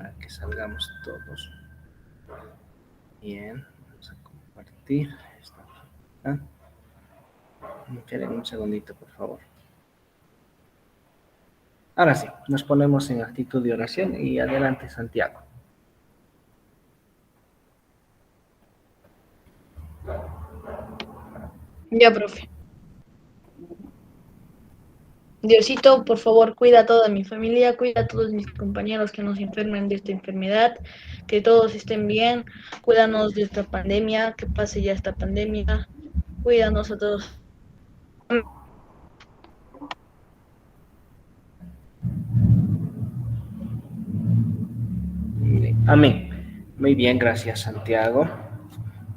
para que salgamos todos. Bien, vamos a compartir. Esperen un segundito, por favor. Ahora sí, nos ponemos en actitud de oración y adelante, Santiago. Ya, profe. Diosito, por favor, cuida a toda mi familia, cuida a todos mis compañeros que nos enfermen de esta enfermedad, que todos estén bien, cuídanos de esta pandemia, que pase ya esta pandemia, cuídanos a todos. Amén. Muy bien, gracias, Santiago.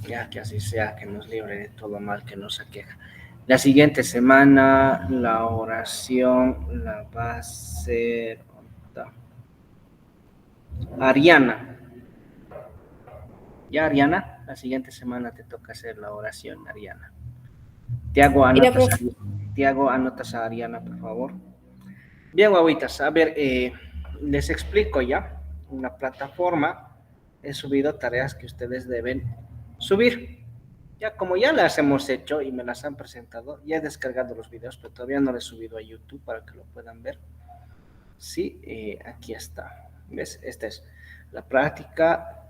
Ya que así sea, que nos libre de todo mal que nos aqueja. La siguiente semana la oración la va a hacer Ariana. Ya, Ariana, la siguiente semana te toca hacer la oración, Ariana. Tiago, anotas a Ariana, por favor. Bien, guaguitas, a ver, les explico ya. En la plataforma he subido tareas que ustedes deben subir. Ya como ya las hemos hecho y me las han presentado, ya he descargado los videos, pero todavía no los he subido a YouTube para que lo puedan ver. Sí, aquí está. ¿Ves? Esta es la práctica.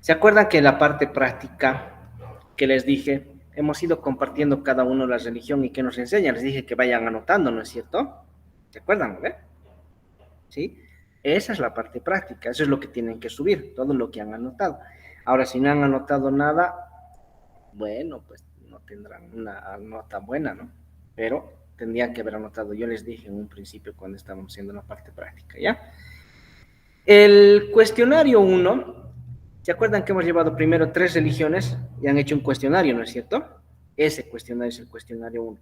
¿Se acuerdan que la parte práctica que les dije, hemos ido compartiendo cada uno la religión y que nos enseñan? Les dije que vayan anotando, ¿no es cierto? ¿Se acuerdan? ¿Ve? ¿Sí? Esa es la parte práctica, eso es lo que tienen que subir, todo lo que han anotado. Ahora, si no han anotado nada, bueno, pues no tendrán una nota buena, ¿no? Pero tendrían que haber anotado, yo les dije en un principio cuando estábamos haciendo la parte práctica, ¿ya? El cuestionario 1, ¿se acuerdan que hemos llevado primero 3 religiones y han hecho un cuestionario, ¿no es cierto? Ese cuestionario es el cuestionario 1.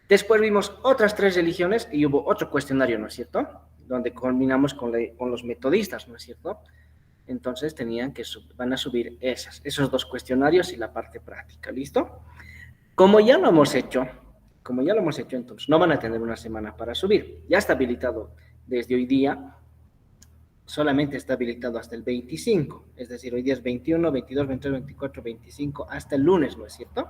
Después vimos otras 3 religiones y hubo otro cuestionario, ¿no es cierto? Donde culminamos con los metodistas, ¿no es cierto? Entonces van a subir esos 2 cuestionarios y la parte práctica, ¿listo? Como ya lo hemos hecho, entonces no van a tener una semana para subir. Ya está habilitado desde hoy día, solamente está habilitado hasta el 25, es decir, hoy día es 21, 22, 23, 24, 25, hasta el lunes, ¿no es cierto?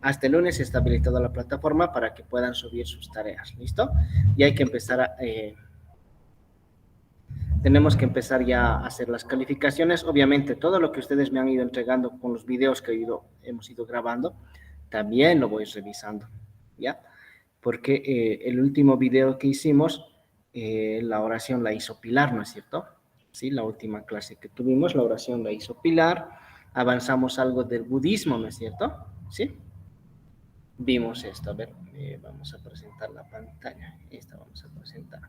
Hasta el lunes está habilitada la plataforma para que puedan subir sus tareas, ¿listo? Y hay que empezar tenemos que empezar ya a hacer las calificaciones. Obviamente, todo lo que ustedes me han ido entregando con los videos que hemos ido grabando, también lo voy revisando, ¿ya? Porque el último video que hicimos, la oración la hizo Pilar, ¿no es cierto? Sí, la última clase que tuvimos, la oración la hizo Pilar. Avanzamos algo del budismo, ¿no es cierto? Sí. Vimos esto, a ver, vamos a presentar la pantalla. Esta vamos a presentar.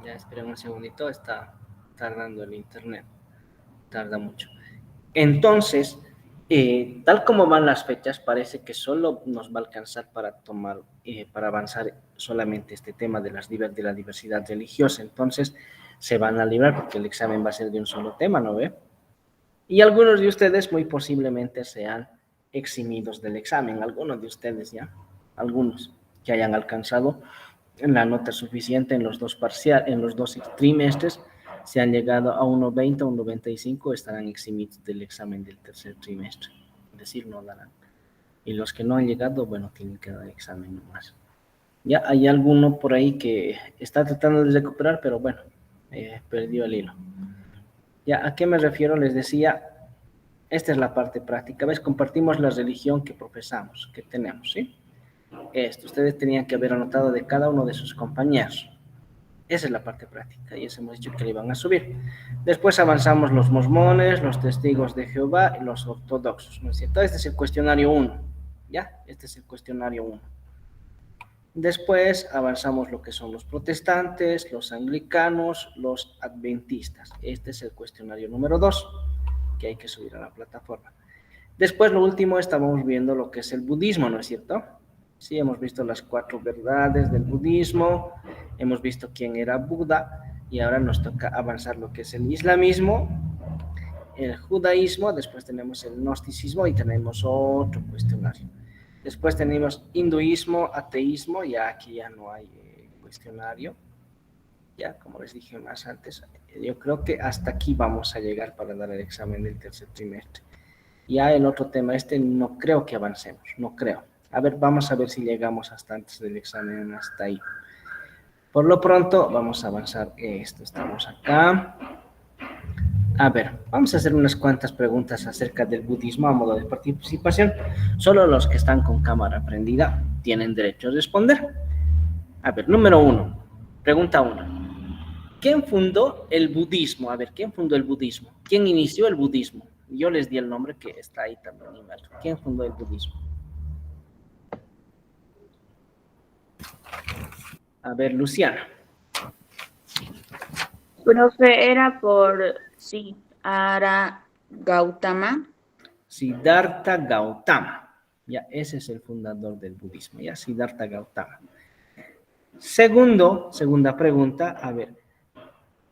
Ya esperen un segundito, está tardando el internet, tarda mucho. Entonces, tal como van las fechas, parece que solo nos va a alcanzar para para avanzar solamente este tema de la diversidad religiosa. Entonces, se van a librar porque el examen va a ser de un solo tema, ¿no ve? Y algunos de ustedes muy posiblemente sean eximidos del examen, algunos de ustedes ya, algunos que hayan alcanzado la nota suficiente en los dos trimestres, si han llegado a 1.20 o 1.95, estarán eximidos del examen del tercer trimestre, es decir, no darán. Y los que no han llegado, bueno, tienen que dar el examen nomás. Ya hay alguno por ahí que está tratando de recuperar, pero bueno, perdió el hilo. Ya, ¿a qué me refiero? Les decía, esta es la parte práctica. ¿Ves? Compartimos la religión que profesamos, que tenemos, ¿sí? Esto, ustedes tenían que haber anotado de cada uno de sus compañeros. Esa es la parte práctica y eso hemos dicho que le iban a subir. Después avanzamos los mormones, los testigos de Jehová y los ortodoxos, ¿no es cierto? Este es el cuestionario 1, ¿ya? Este es el cuestionario 1. Después avanzamos lo que son los protestantes, los anglicanos, los adventistas. Este es el cuestionario número 2, que hay que subir a la plataforma. Después, lo último, estábamos viendo lo que es el budismo, ¿no es cierto? Sí, hemos visto las 4 verdades del budismo, hemos visto quién era Buda, y ahora nos toca avanzar lo que es el islamismo, el judaísmo, después tenemos el gnosticismo y tenemos otro cuestionario. Después tenemos hinduismo, ateísmo, y aquí ya no hay cuestionario. Ya, como les dije más antes, yo creo que hasta aquí vamos a llegar para dar el examen del tercer trimestre. Ya el otro tema, no creo que avancemos, no creo. A ver, vamos a ver si llegamos hasta antes del examen, hasta ahí. Por lo pronto, vamos a avanzar esto. Estamos acá. A ver, vamos a hacer unas cuantas preguntas acerca del budismo a modo de participación. Solo los que están con cámara prendida tienen derecho a responder. A ver, número 1. Pregunta 1. ¿Quién fundó el budismo? A ver, ¿quién fundó el budismo? ¿Quién inició el budismo? Yo les di el nombre que está ahí también. ¿Quién fundó el budismo? A ver, Luciana. Profe, era por Siddhartha Gautama. Siddhartha Gautama. Ya, ese es el fundador del budismo. Ya, Siddhartha Gautama. Segunda pregunta. A ver,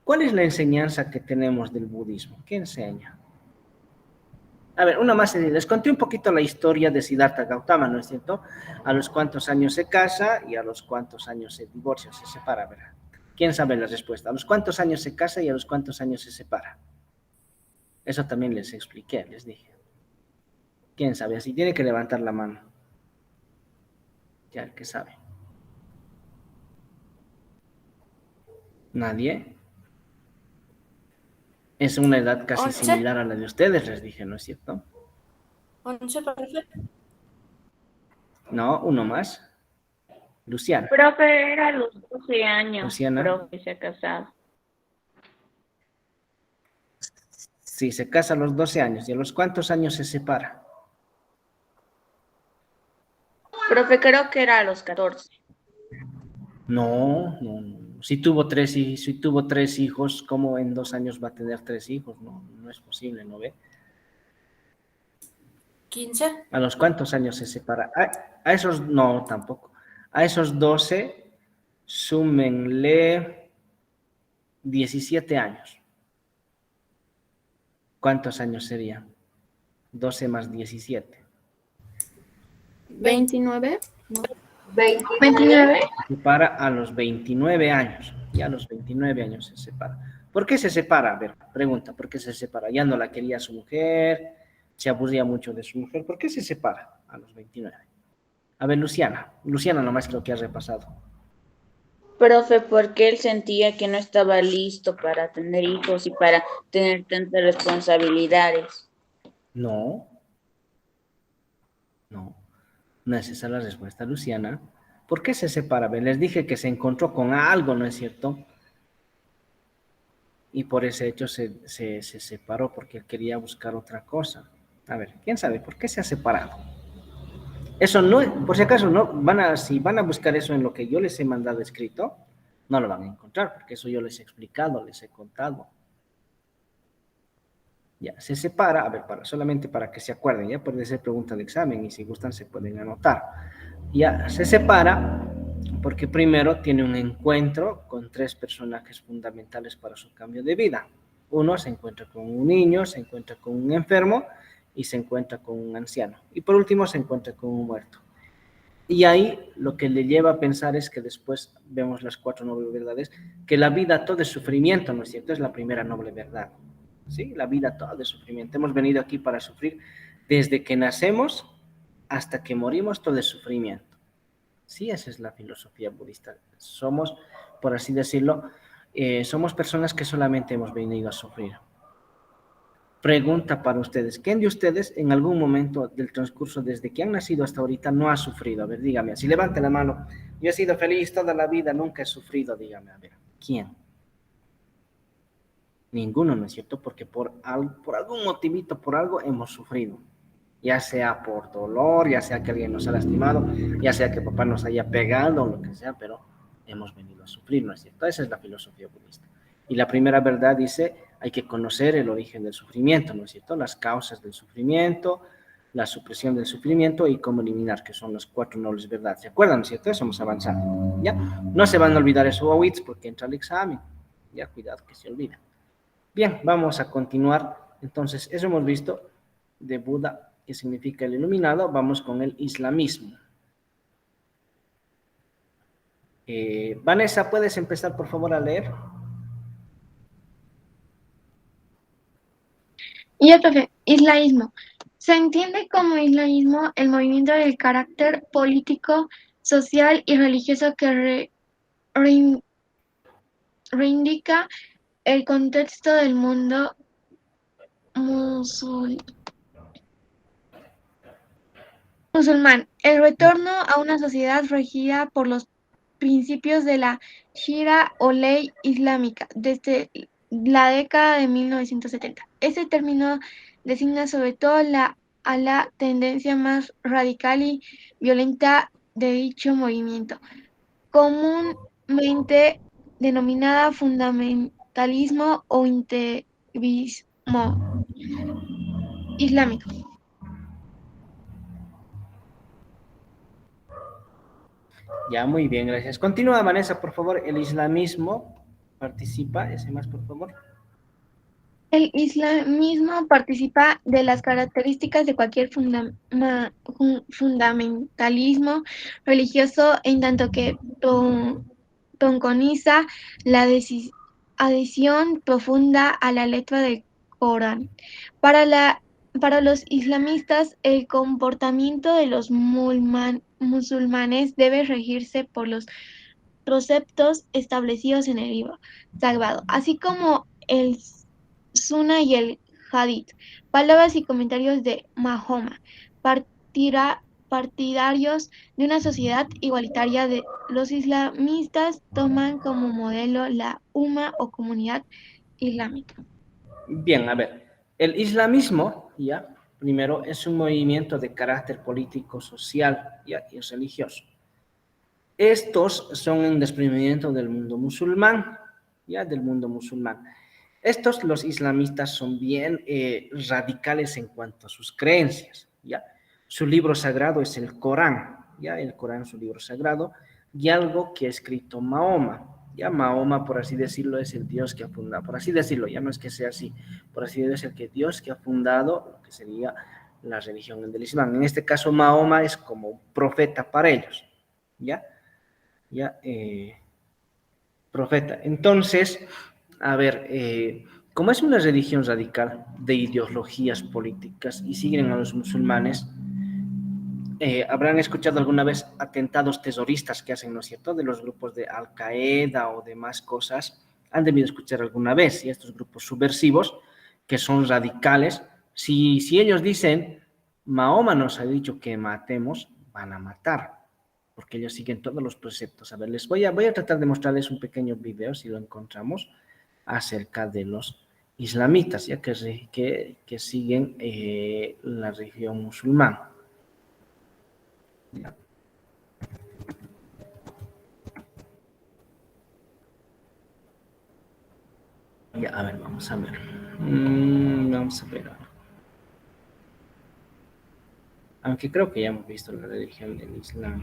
¿cuál es la enseñanza que tenemos del budismo? ¿Qué enseña? A ver, una más, les conté un poquito la historia de Siddhartha Gautama, ¿no es cierto? A los cuántos años se casa y a los cuántos años se divorcia, se separa, ¿verdad? ¿Quién sabe la respuesta? ¿A los cuántos años se casa y a los cuántos años se separa? Eso también les expliqué, les dije. ¿Quién sabe? Así tiene que levantar la mano. Ya, el que sabe. ¿Nadie? Es una edad casi 11. similar a la de ustedes, les dije, ¿no es cierto? 11, profe. No, uno más. Luciana. Profe, era a los 12 años. Luciana. Profe, se ha casado. Sí, se casa a los 12 años. ¿Y a los cuántos años se separa? Profe, creo que era a los 14. No. Si tuvo tres hijos, ¿cómo en 2 años va a tener 3 hijos? No es posible, ¿no ve? 15. ¿A los cuántos años se separa? A esos, no, tampoco. A esos 12, súmenle 17 años. ¿Cuántos años serían? 12 más 17. 29. No. 29. Se separa a los 29 años. Ya a los 29 años se separa. ¿Por qué se separa? A ver, pregunta, ¿por qué se separa? Ya no la quería su mujer, se aburría mucho de su mujer. ¿Por qué se separa a los 29? A ver, Luciana. Luciana nomás creo que ha repasado. Profe, porque él sentía que no estaba listo para tener hijos y para tener tantas responsabilidades. No es esa la respuesta, Luciana. ¿Por qué se separa? Les dije que se encontró con algo, ¿no es cierto? Y por ese hecho se separó, porque él quería buscar otra cosa. A ver, ¿quién sabe por qué se ha separado? Eso no, por si acaso, si van a buscar eso en lo que yo les he mandado escrito, no lo van a encontrar, porque eso yo les he explicado, les he contado. Ya, se separa, a ver, solamente para que se acuerden, ya puede ser pregunta de examen y si gustan se pueden anotar. Ya, se separa porque primero tiene un encuentro con 3 personajes fundamentales para su cambio de vida. Uno se encuentra con un niño, se encuentra con un enfermo y se encuentra con un anciano. Y por último se encuentra con un muerto. Y ahí lo que le lleva a pensar es que después vemos las 4 nobles verdades, que la vida todo es sufrimiento, ¿no es cierto? Es la primera noble verdad. ¿Sí? La vida toda de sufrimiento. Hemos venido aquí para sufrir desde que nacemos hasta que morimos, todo es sufrimiento. Sí, esa es la filosofía budista. Somos, por así decirlo, somos personas que solamente hemos venido a sufrir. Pregunta para ustedes. ¿Quién de ustedes en algún momento del transcurso desde que han nacido hasta ahorita no ha sufrido? A ver, dígame. Si levante la mano. Yo he sido feliz toda la vida, nunca he sufrido. Dígame, a ver. ¿Quién? Ninguno, ¿no es cierto? Porque por algún motivito, por algo hemos sufrido. Ya sea por dolor, ya sea que alguien nos ha lastimado, ya sea que papá nos haya pegado, lo que sea, pero hemos venido a sufrir, ¿no es cierto? Esa es la filosofía budista. Y la primera verdad dice, hay que conocer el origen del sufrimiento, ¿no es cierto? Las causas del sufrimiento, la supresión del sufrimiento y cómo eliminar, que son las 4 nobles verdades. ¿Se acuerdan, no es cierto? Eso hemos avanzado. ¿Ya? No se van a olvidar eso, Wawitz, porque entra el examen. Ya, cuidado que se olvida. Bien, vamos a continuar. Entonces, eso hemos visto de Buda, que significa el iluminado. Vamos con el islamismo. Vanessa, ¿puedes empezar por favor a leer? Y el profe, islamismo. Se entiende como islamismo el movimiento del carácter político, social y religioso que rein- reivindica el contexto del mundo musul- musulmán, el retorno a una sociedad regida por los principios de la Shira o ley islámica desde la década de 1970. Este término designa sobre todo a la tendencia más radical y violenta de dicho movimiento, comúnmente denominada fundamentalismo o integrismo islámico. Ya, muy bien, gracias. Continúa, Vanessa, por favor. El islamismo participa, ese más, por favor. El islamismo participa de las características de cualquier fundamentalismo religioso en tanto que preconiza la adhesión profunda a la letra del Corán. Para para los islamistas, el comportamiento de los musulmanes debe regirse por los preceptos establecidos en el libro sagrado, así como el Sunna y el Hadith. Palabras y comentarios de Mahoma, partidarios de una sociedad igualitaria. Los islamistas toman como modelo la Umma o comunidad islámica. Bien, a ver. El islamismo, ya, primero, es un movimiento de carácter político, social, ya, y religioso. Estos son un desprendimiento del mundo musulmán, ya, del mundo musulmán. Estos, los islamistas, son bien radicales en cuanto a sus creencias, ¿ya? Su libro sagrado es el Corán, ¿ya? El Corán es su libro sagrado, y algo que ha escrito Mahoma, ¿ya? Mahoma, por así decirlo, es el Dios que ha fundado, por así decirlo, ya no es que sea así, por así decirlo, es el que Dios que ha fundado lo que sería la religión del Islam. En este caso, Mahoma es como un profeta para ellos, ¿ya? ¿Ya? Profeta. Entonces, a ver, como es una religión radical de ideologías políticas y siguen a los musulmanes, habrán escuchado alguna vez atentados terroristas que hacen, ¿no es cierto?, de los grupos de Al Qaeda o demás cosas, han debido escuchar alguna vez, y estos grupos subversivos, que son radicales, si ellos dicen, Mahoma nos ha dicho que matemos, van a matar, porque ellos siguen todos los preceptos. A ver, voy a tratar de mostrarles un pequeño video, si lo encontramos, acerca de los islamitas, ya que siguen la religión musulmana. Ya. Ya, a ver, vamos a ver. Vamos a ver. Aunque creo que ya hemos visto la religión del Islam.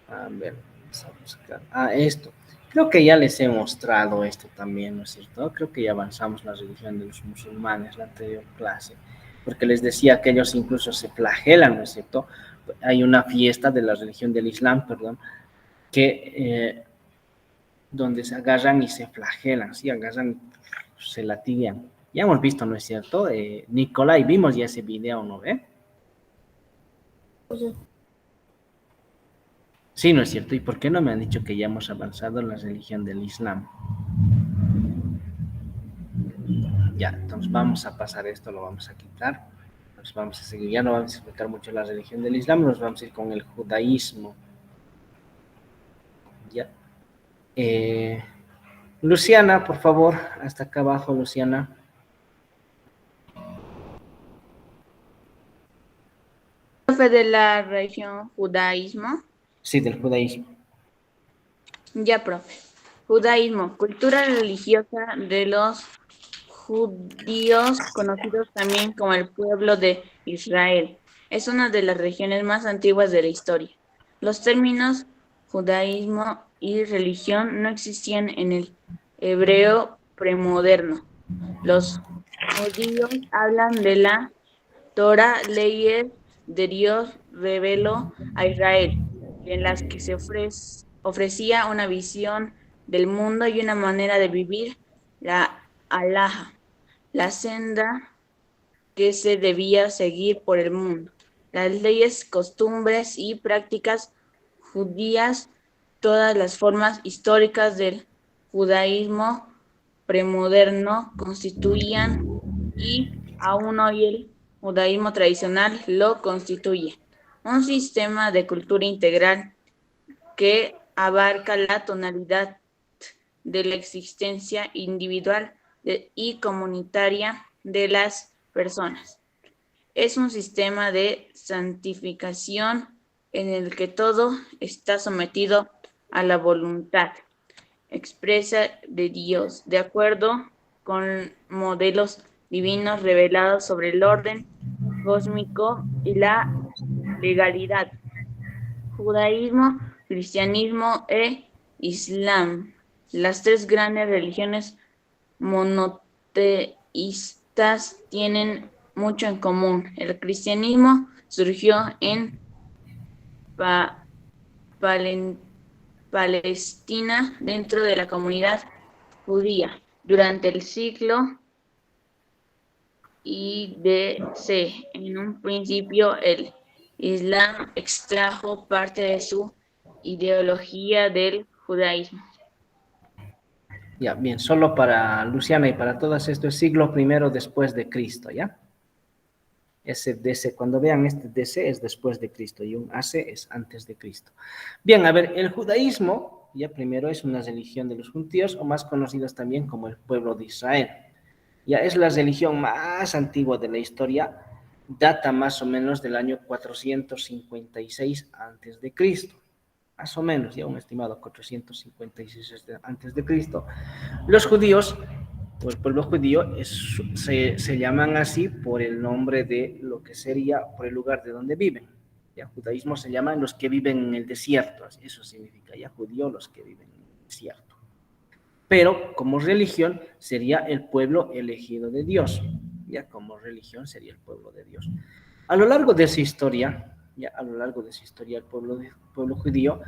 A ver, vamos a buscar. Esto. Creo que ya les he mostrado esto también, ¿no es cierto? Creo que ya avanzamos la religión de los musulmanes, la anterior clase, porque les decía que ellos incluso se flagelan, ¿no es cierto? Hay una fiesta de la religión del Islam, perdón, que donde se agarran y se flagelan, sí, agarran, se latiguean. Ya hemos visto, ¿no es cierto? Nicolai, vimos ya ese video, ¿no ve? Sí, ¿no es cierto? ¿Y por qué no me han dicho que ya hemos avanzado en la religión del Islam? Ya, entonces vamos a pasar esto, lo vamos a quitar. Nos vamos a seguir, ya no vamos a explicar mucho la religión del Islam, nos vamos a ir con el judaísmo. Ya. Luciana, por favor, hasta acá abajo, Luciana. Profe, de la religión judaísmo. Sí, del judaísmo. Ya, profe. Judaísmo, cultura religiosa de los judíos, conocidos también como el pueblo de Israel. Es una de las religiones más antiguas de la historia. Los términos judaísmo y religión no existían en el hebreo premoderno. Los judíos hablan de la Torah, leyes de Dios reveló a Israel, en las que se ofrecía una visión del mundo y una manera de vivir, la halajá, la senda que se debía seguir por el mundo. Las leyes, costumbres y prácticas judías, todas las formas históricas del judaísmo premoderno constituían y aún hoy el judaísmo tradicional lo constituye. Un sistema de cultura integral que abarca la tonalidad de la existencia individual y comunitaria de las personas. Es un sistema de santificación en el que todo está sometido a la voluntad expresa de Dios, de acuerdo con modelos divinos revelados sobre el orden cósmico y la legalidad. Judaísmo, cristianismo e islam, las tres grandes religiones monoteístas tienen mucho en común. El cristianismo surgió en Palestina dentro de la comunidad judía durante el siglo IDC. En un principio, el Islam extrajo parte de su ideología del judaísmo. Ya, bien, solo para Luciana y para todas esto es siglo primero después de Cristo, ¿ya? Ese DC, cuando vean este DC es después de Cristo y un AC es antes de Cristo. Bien, a ver, el judaísmo, ya primero es una religión de los judíos o más conocidos también como el pueblo de Israel. Ya es la religión más antigua de la historia, data más o menos del año 456 antes de Cristo. Más o menos, ya un estimado 456 antes de Cristo. Los judíos, o el pueblo judío, se llaman así por el nombre de lo que sería, por el lugar de donde viven. Ya judaísmo se llaman los que viven en el desierto, eso significa ya judío, los que viven en el desierto. Pero como religión sería el pueblo elegido de Dios, ya como religión sería el pueblo de Dios. A lo largo de su historia, el pueblo judío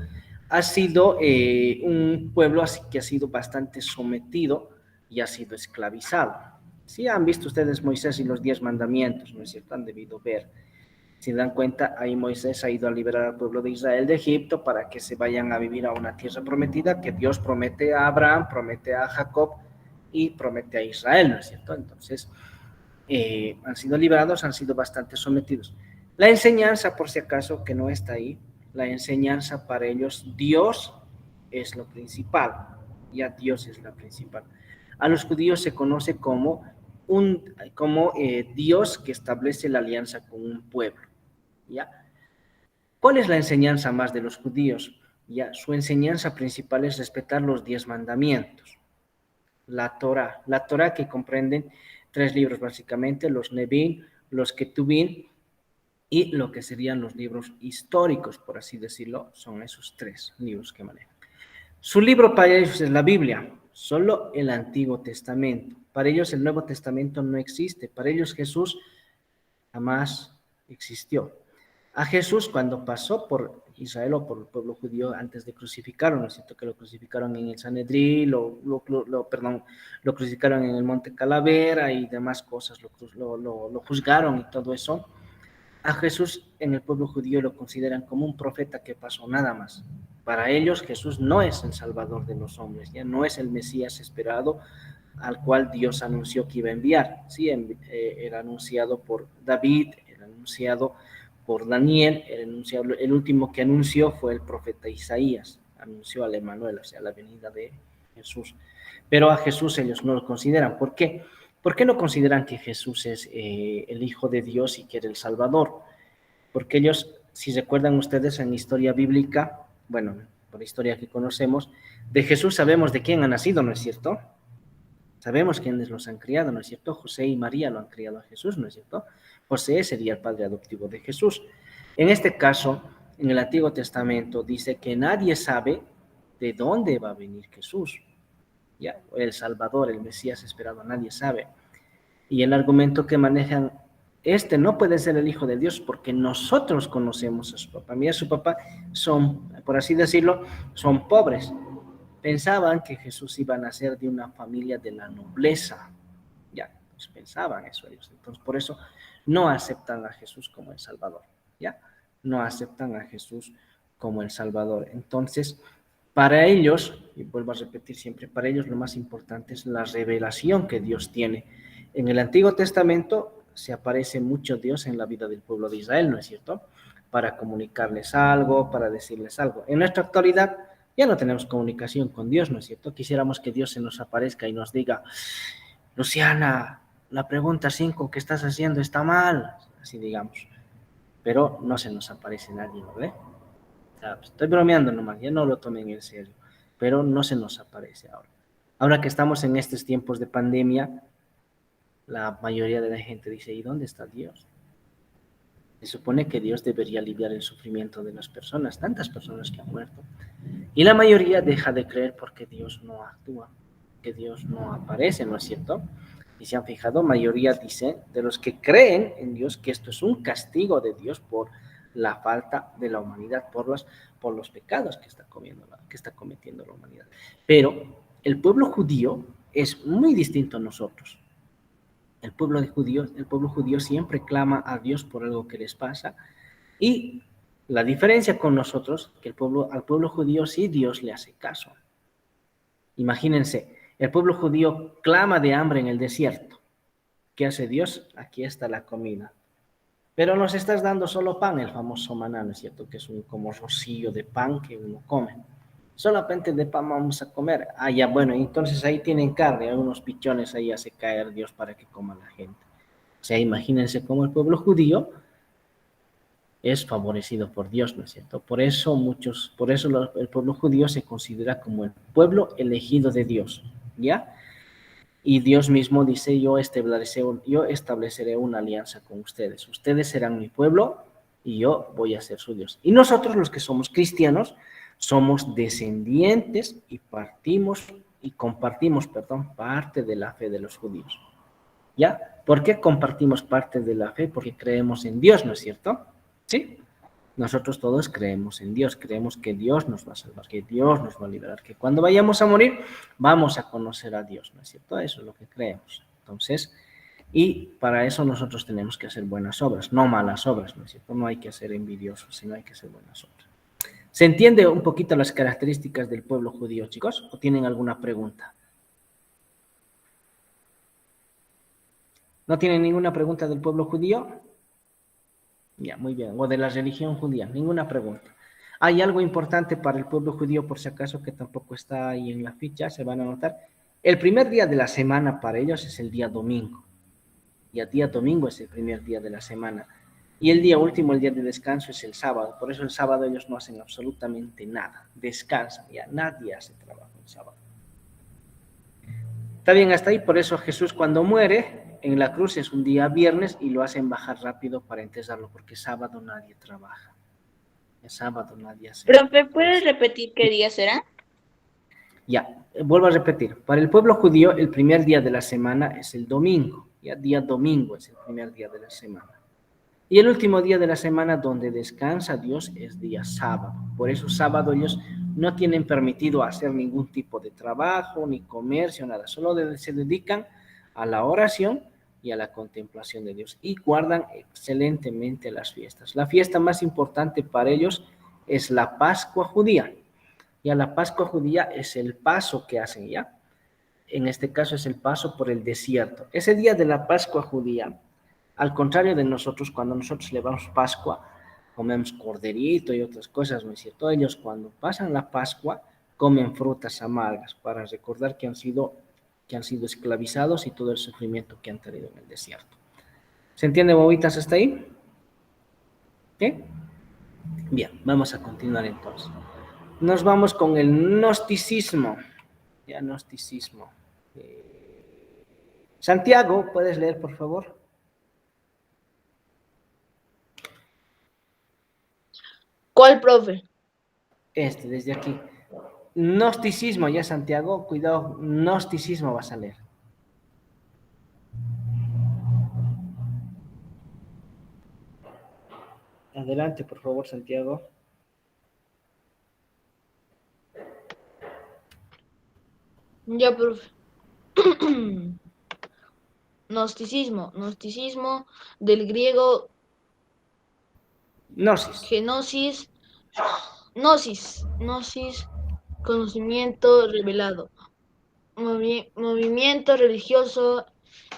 ha sido un pueblo así que ha sido bastante sometido y ha sido esclavizado. Sí, han visto ustedes Moisés y los 10 mandamientos, ¿no es cierto? Han debido ver. Si dan cuenta, ahí Moisés ha ido a liberar al pueblo de Israel de Egipto para que se vayan a vivir a una tierra prometida que Dios promete a Abraham, promete a Jacob y promete a Israel, ¿no es cierto? Entonces, han sido liberados, han sido bastante sometidos. La enseñanza, por si acaso, que no está ahí, la enseñanza para ellos, Dios es lo principal, ya Dios es la principal. A los judíos se conoce como Dios que establece la alianza con un pueblo, ¿ya? ¿Cuál es la enseñanza más de los judíos? Ya, su enseñanza principal es respetar los 10 mandamientos, la Torah que comprenden 3 libros básicamente, los Nevi'im, los Ketuvim y lo que serían los libros históricos, por así decirlo, son esos 3 libros que manejan. Su libro para ellos es la Biblia, solo el Antiguo Testamento. Para ellos el Nuevo Testamento no existe, para ellos Jesús jamás existió. A Jesús cuando pasó por Israel o por el pueblo judío antes de crucificarlo, ¿no es cierto? Que lo crucificaron en el Sanedrín, lo crucificaron en el Monte Calavera y demás cosas, lo juzgaron y todo eso. A Jesús en el pueblo judío lo consideran como un profeta que pasó nada más. Para ellos Jesús no es el Salvador de los hombres, ya no es el Mesías esperado al cual Dios anunció que iba a enviar. Sí, era anunciado por David, era anunciado por Daniel, el último que anunció fue el profeta Isaías, anunció al Emmanuel, o sea, la venida de Jesús. Pero a Jesús ellos no lo consideran. ¿Por qué? ¿Por qué no consideran que Jesús es el Hijo de Dios y que era el Salvador? Porque ellos, si recuerdan ustedes en historia bíblica, bueno, por la historia que conocemos, de Jesús sabemos de quién ha nacido, ¿no es cierto? Sabemos quiénes los han criado, ¿no es cierto? José y María lo han criado a Jesús, ¿no es cierto? José sería el padre adoptivo de Jesús. En este caso, en el Antiguo Testamento dice que nadie sabe de dónde va a venir Jesús. Ya, el Salvador, el Mesías esperado, nadie sabe. Y el argumento que manejan, este no puede ser el Hijo de Dios porque nosotros conocemos a su papá. Mira, su papá son, por así decirlo, son pobres. Pensaban que Jesús iba a nacer de una familia de la nobleza. Ya, pues pensaban eso ellos. Entonces, por eso no aceptan a Jesús como el Salvador. Ya, no aceptan a Jesús como el Salvador. Entonces, para ellos, y vuelvo a repetir siempre, para ellos lo más importante es la revelación que Dios tiene. En el Antiguo Testamento se aparece mucho Dios en la vida del pueblo de Israel, ¿no es cierto? Para comunicarles algo, para decirles algo. En nuestra actualidad ya no tenemos comunicación con Dios, ¿no es cierto? Quisiéramos que Dios se nos aparezca y nos diga, Luciana, la pregunta 5 que estás haciendo está mal, así digamos. Pero no se nos aparece nadie, ¿no ve? Estoy bromeando nomás, ya no lo tomen en serio, pero no se nos aparece ahora. Ahora que estamos en estos tiempos de pandemia, la mayoría de la gente dice, ¿y dónde está Dios? Se supone que Dios debería aliviar el sufrimiento de las personas, tantas personas que han muerto. Y la mayoría deja de creer porque Dios no actúa, que Dios no aparece, ¿no es cierto? Y se han fijado, mayoría dice, de los que creen en Dios, que esto es un castigo de Dios por la falta de la humanidad, por los pecados que está cometiendo la humanidad. Pero el pueblo judío es muy distinto a nosotros. El pueblo judío siempre clama a Dios por algo que les pasa, y la diferencia con nosotros, que al pueblo judío sí Dios le hace caso. Imagínense, el pueblo judío clama de hambre en el desierto. ¿Qué hace Dios? Aquí está la comida. Pero nos estás dando solo pan, el famoso maná, ¿no es cierto? Que es un como rocío de pan que uno come. Solamente de pan vamos a comer. Ah, ya, bueno, entonces ahí tienen carne, algunos pichones ahí hace caer Dios para que coma la gente. O sea, imagínense cómo el pueblo judío es favorecido por Dios, ¿no es cierto? Por eso el pueblo judío se considera como el pueblo elegido de Dios, ¿ya? Y Dios mismo dice, yo estableceré una alianza con ustedes. Ustedes serán mi pueblo y yo voy a ser su Dios. Y nosotros, los que somos cristianos, somos descendientes y compartimos parte de la fe de los judíos. ¿Ya? ¿Por qué compartimos parte de la fe? Porque creemos en Dios, ¿no es cierto? ¿Sí? Nosotros todos creemos en Dios, creemos que Dios nos va a salvar, que Dios nos va a liberar, que cuando vayamos a morir vamos a conocer a Dios, ¿no es cierto? Eso es lo que creemos. Entonces, y para eso nosotros tenemos que hacer buenas obras, no malas obras, ¿no es cierto? No hay que ser envidiosos, sino hay que hacer buenas obras. ¿Se entiende un poquito las características del pueblo judío, chicos? ¿O tienen alguna pregunta? ¿No tienen ninguna pregunta del pueblo judío? Ya, muy bien. O de la religión judía, ninguna pregunta. Hay algo importante para el pueblo judío, por si acaso, que tampoco está ahí en la ficha, se van a notar. El primer día de la semana para ellos es el día domingo. Y el día domingo es el primer día de la semana. Y el día último, el día de descanso, es el sábado. Por eso el sábado ellos no hacen absolutamente nada. Descansan, ya nadie hace trabajo el sábado. Está bien hasta ahí, por eso Jesús cuando muere en la cruz es un día viernes y lo hacen bajar rápido para enterrarlo, porque sábado nadie trabaja. El sábado nadie hace. Profe, ¿puedes repetir qué día será? Ya, vuelvo a repetir. Para el pueblo judío, el primer día de la semana es el domingo. Ya, día domingo es el primer día de la semana. Y el último día de la semana donde descansa Dios es día sábado. Por eso sábado ellos no tienen permitido hacer ningún tipo de trabajo, ni comercio, nada. Solo se dedican a la oración y a la contemplación de Dios. Y guardan excelentemente las fiestas. La fiesta más importante para ellos es la Pascua judía. Ya la Pascua judía es el paso que hacen, ¿ya? En este caso es el paso por el desierto. Ese día de la Pascua judía, al contrario de nosotros, cuando nosotros celebramos Pascua, comemos corderito y otras cosas, ¿no es cierto? Ellos cuando pasan la Pascua comen frutas amargas para recordar que han sido esclavizados y todo el sufrimiento que han tenido en el desierto. ¿Se entiende, bobitas, hasta ahí? ¿Qué? Bien, vamos a continuar entonces. Nos vamos con el gnosticismo. Ya, gnosticismo. Santiago, ¿puedes leer, por favor? ¿Cuál, profe? Desde aquí. Gnosticismo, ya Santiago, cuidado, gnosticismo vas a leer. Adelante, por favor, Santiago. Ya, profe. Gnosticismo del griego Gnosis. gnosis, conocimiento revelado, movimiento religioso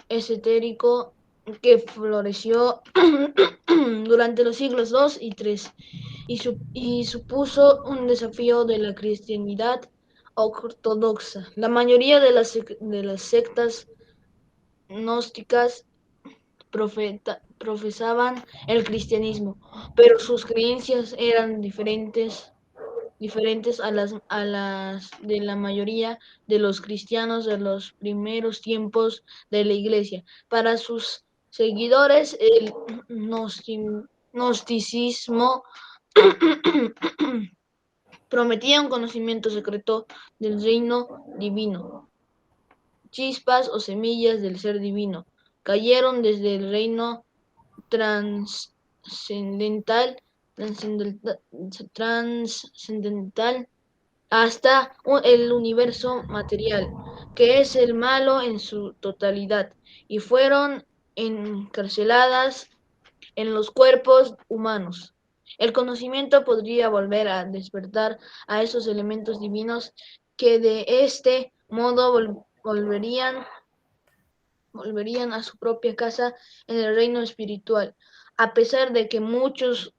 esotérico que floreció durante los siglos II y III y supuso un desafío de la cristianidad ortodoxa. La mayoría de las sectas gnósticas profesaban el cristianismo, pero sus creencias eran diferentes a las de la mayoría de los cristianos de los primeros tiempos de la Iglesia. Para sus seguidores, el gnosticismo prometía un conocimiento secreto del reino divino. Chispas o semillas del ser divino cayeron desde el reino trascendental hasta el universo material, que es el malo en su totalidad, y fueron encarceladas en los cuerpos humanos. El conocimiento podría volver a despertar a esos elementos divinos que de este modo volverían a su propia casa en el reino espiritual, a pesar de que muchos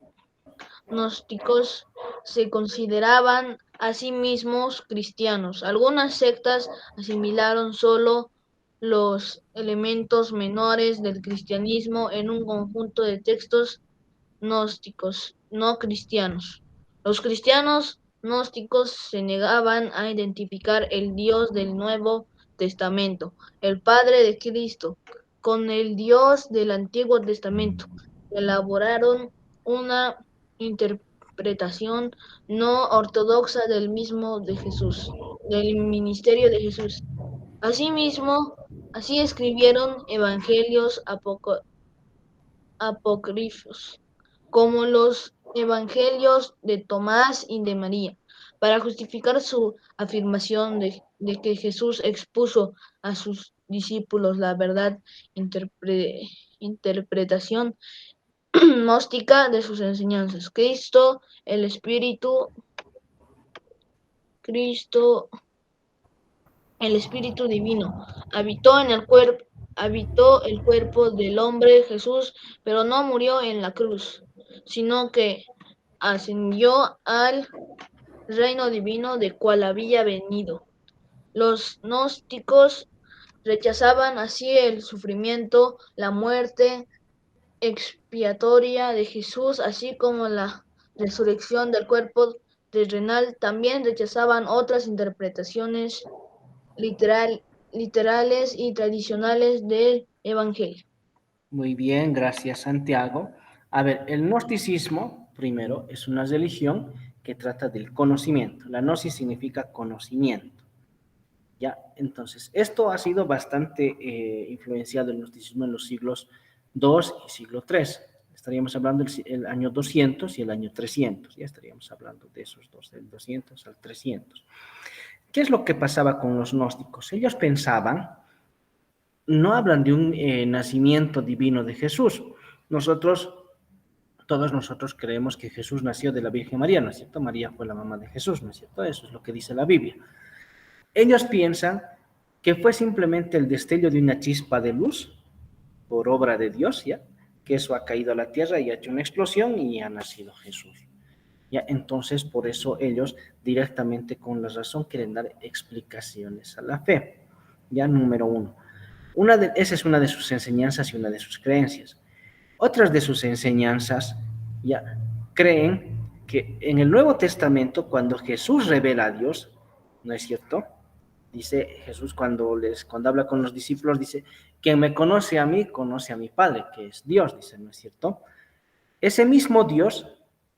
gnósticos se consideraban a sí mismos cristianos. Algunas sectas asimilaron solo los elementos menores del cristianismo en un conjunto de textos gnósticos no cristianos. Los cristianos gnósticos se negaban a identificar el Dios del Nuevo Testamento, el Padre de Cristo, con el Dios del Antiguo Testamento. Elaboraron una interpretación no ortodoxa del mismo de Jesús, del ministerio de Jesús. Asimismo, así escribieron evangelios apócrifos, como los evangelios de Tomás y de María, para justificar su afirmación de que Jesús expuso a sus discípulos la verdad interpretación gnóstica de sus enseñanzas. Cristo, el Espíritu Divino, habitó el cuerpo del hombre Jesús, pero no murió en la cruz, sino que ascendió al reino divino de cual había venido. Los gnósticos rechazaban así el sufrimiento, la muerte expiatoria de Jesús, así como la resurrección del cuerpo terrenal. También rechazaban otras interpretaciones literales y tradicionales del Evangelio. Muy bien, gracias, Santiago. A ver, el gnosticismo, primero, es una religión que trata del conocimiento. La gnosis significa conocimiento. ¿Ya? Entonces, esto ha sido bastante influenciado el gnosticismo en los siglos II y siglo III. Estaríamos hablando del año 200 y el año 300. Ya estaríamos hablando de esos dos, del 200 al 300. ¿Qué es lo que pasaba con los gnósticos? Ellos pensaban, no hablan de un nacimiento divino de Jesús. Todos nosotros creemos que Jesús nació de la Virgen María, ¿no es cierto? María fue la mamá de Jesús, ¿no es cierto? Eso es lo que dice la Biblia. Ellos piensan que fue simplemente el destello de una chispa de luz por obra de Dios, ¿ya? Que eso ha caído a la tierra y ha hecho una explosión y ha nacido Jesús. ¿Ya? Entonces, por eso ellos directamente con la razón quieren dar explicaciones a la fe. Ya, número uno. Esa es una de sus enseñanzas y una de sus creencias. Otras de sus enseñanzas, ya, creen que en el Nuevo Testamento, cuando Jesús revela a Dios, ¿no es cierto? Dice Jesús cuando habla con los discípulos, dice, quien me conoce a mí, conoce a mi Padre, que es Dios, dice, ¿no es cierto? Ese mismo Dios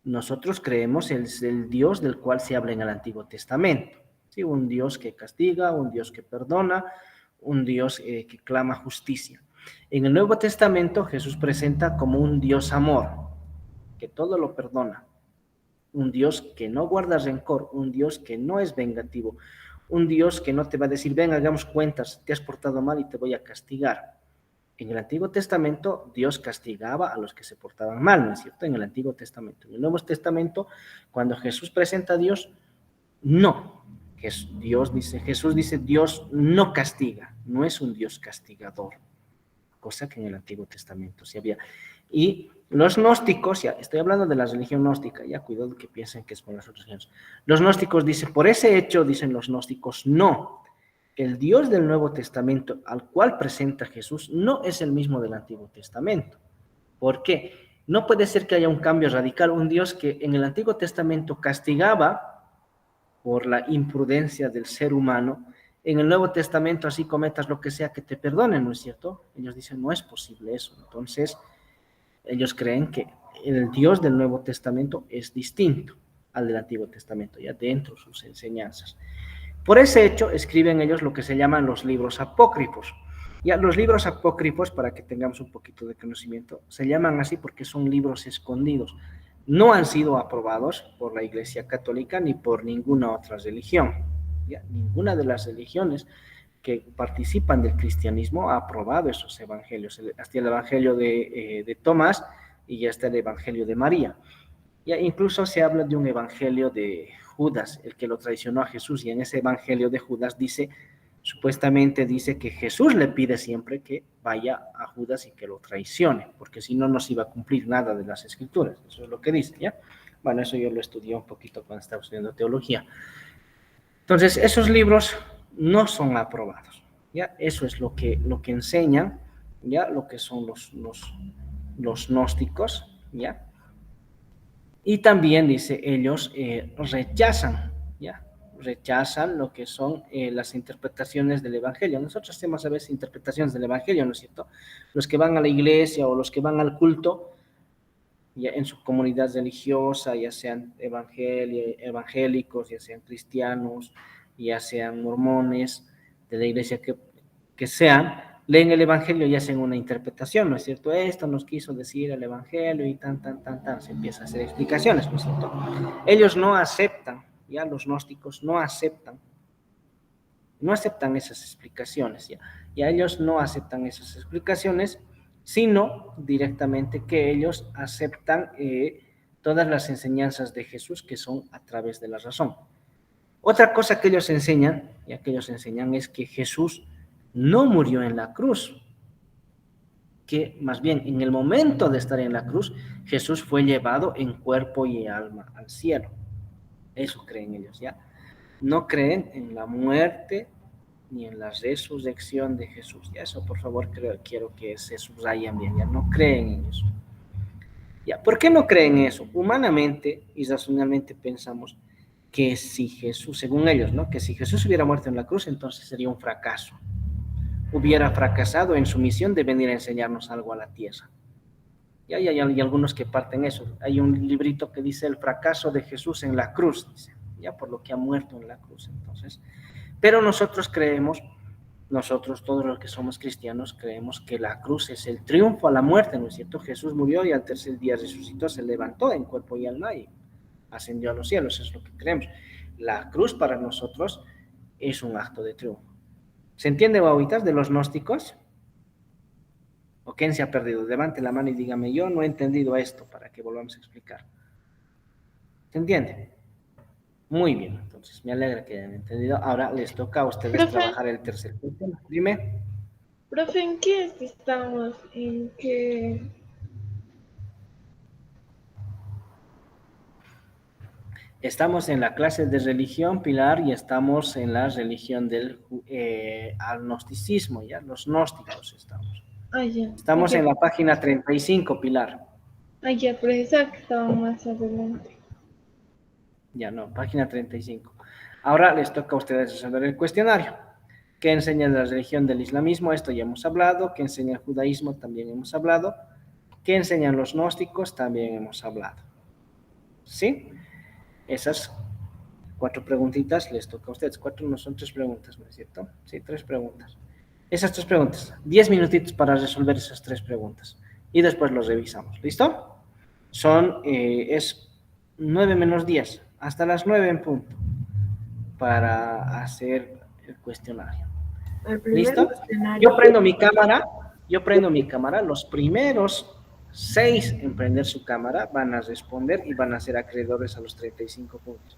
Nosotros creemos el Dios del cual se habla en el Antiguo Testamento. ¿Sí? Un Dios que castiga, un Dios que perdona, un Dios que clama justicia. En el Nuevo Testamento Jesús presenta como un Dios amor, que todo lo perdona. Un Dios que no guarda rencor, un Dios que no es vengativo, un Dios que no te va a decir, ven, hagamos cuentas, te has portado mal y te voy a castigar. En el Antiguo Testamento, Dios castigaba a los que se portaban mal, ¿no es cierto? En el Antiguo Testamento. En el Nuevo Testamento, cuando Jesús presenta a Dios, no. Jesús dice, Dios no castiga, no es un Dios castigador, cosa que en el Antiguo Testamento sí había. Y los gnósticos, ya estoy hablando de la religión gnóstica, ya cuidado que piensen que es con las otras religiones. Los gnósticos dicen, por ese hecho, dicen los gnósticos, no. El Dios del Nuevo Testamento al cual presenta Jesús no es el mismo del Antiguo Testamento. ¿Por qué? No puede ser que haya un cambio radical, un Dios que en el Antiguo Testamento castigaba por la imprudencia del ser humano. En el Nuevo Testamento, así cometas lo que sea, que te perdonen, ¿no es cierto? Ellos dicen, no es posible eso. Entonces, ellos creen que el Dios del Nuevo Testamento es distinto al del Antiguo Testamento, ya dentro de sus enseñanzas. Por ese hecho, escriben ellos lo que se llaman los libros apócrifos. Ya los libros apócrifos, para que tengamos un poquito de conocimiento, se llaman así porque son libros escondidos. No han sido aprobados por la Iglesia Católica ni por ninguna otra religión. ¿Ya? Ninguna de las religiones que participan del cristianismo ha aprobado esos evangelios. Hasta el evangelio de Tomás y ya está el evangelio de María. Ya incluso se habla de un evangelio de Judas, el que lo traicionó a Jesús, y en ese evangelio de Judas supuestamente dice que Jesús le pide siempre que vaya a Judas y que lo traicione, porque si no, no se iba a cumplir nada de las escrituras. Eso es lo que dice, ¿ya? Bueno, eso yo lo estudié un poquito cuando estaba estudiando teología. Entonces, esos libros no son aprobados, ¿ya? Eso es lo que enseñan, ¿ya? Lo que son los gnósticos, ¿ya? Y también, dice, ellos rechazan, ¿ya? Rechazan lo que son las interpretaciones del Evangelio. Nosotros hacemos a veces interpretaciones del Evangelio, ¿no es cierto? Los que van a la iglesia o los que van al culto, ya en su comunidad religiosa, ya sean evangélicos, ya sean cristianos, ya sean mormones, de la iglesia que sean, leen el Evangelio y hacen una interpretación, ¿no es cierto? Esto nos quiso decir el Evangelio y tan, se empieza a hacer explicaciones, ¿no es cierto? Ellos no aceptan, ya los gnósticos no aceptan esas explicaciones, ya ellos no aceptan esas explicaciones, sino directamente que ellos aceptan todas las enseñanzas de Jesús que son a través de la razón. Otra cosa que ellos enseñan, es que Jesús no murió en la cruz, que más bien en el momento de estar en la cruz, Jesús fue llevado en cuerpo y alma al cielo. Eso creen ellos, ¿ya? No creen en la muerte ni en la resurrección de Jesús. Ya eso, por favor, quiero que se subrayen bien, ya no creen en eso. ¿Ya? ¿Por qué no creen eso? Humanamente y racionalmente pensamos que si Jesús, según ellos, ¿no? Que si Jesús hubiera muerto en la cruz, entonces sería un fracaso. Hubiera fracasado en su misión de venir a enseñarnos algo a la tierra. Y hay algunos que parten eso. Hay un librito que dice el fracaso de Jesús en la cruz, dice, ya por lo que ha muerto en la cruz. Entonces, pero nosotros creemos, todos los que somos cristianos, creemos que la cruz es el triunfo a la muerte, ¿no es cierto? Jesús murió y al tercer día resucitó, se levantó en cuerpo y alma y ascendió a los cielos, eso es lo que creemos. La cruz para nosotros es un acto de triunfo. ¿Se entiende, guaguitas, de los gnósticos? ¿O quién se ha perdido? Levante la mano y dígame, yo no he entendido esto, para que volvamos a explicar. ¿Se entiende? Muy bien, entonces me alegra que hayan entendido. Ahora les toca a ustedes trabajar el tercer punto. Dime. Profe, ¿en qué estamos? ¿En qué? Estamos en la clase de religión, Pilar, y estamos en la religión del agnosticismo, ya, los gnósticos estamos. Ya. Estamos en la página 35, Pilar. Ya, pensaba que estaba más adelante. Ya no, página 35. Ahora les toca a ustedes resolver el cuestionario. ¿Qué enseña la religión del islamismo? Esto ya hemos hablado. ¿Qué enseña el judaísmo? También hemos hablado. ¿Qué enseñan los gnósticos? También hemos hablado. ¿Sí? Esas 4 preguntitas les toca a ustedes. 4 no son 3 preguntas, ¿no es cierto? Sí, 3 preguntas. Esas 3 preguntas. 10 minutitos para resolver esas 3 preguntas. Y después los revisamos. ¿Listo? Es 9 menos 10. Hasta las 9 en punto. Para hacer el cuestionario. El primer ¿Listo? cuestionario. Yo prendo mi cámara, los primeros 6 en prender su cámara van a responder y van a ser acreedores a los 35 puntos.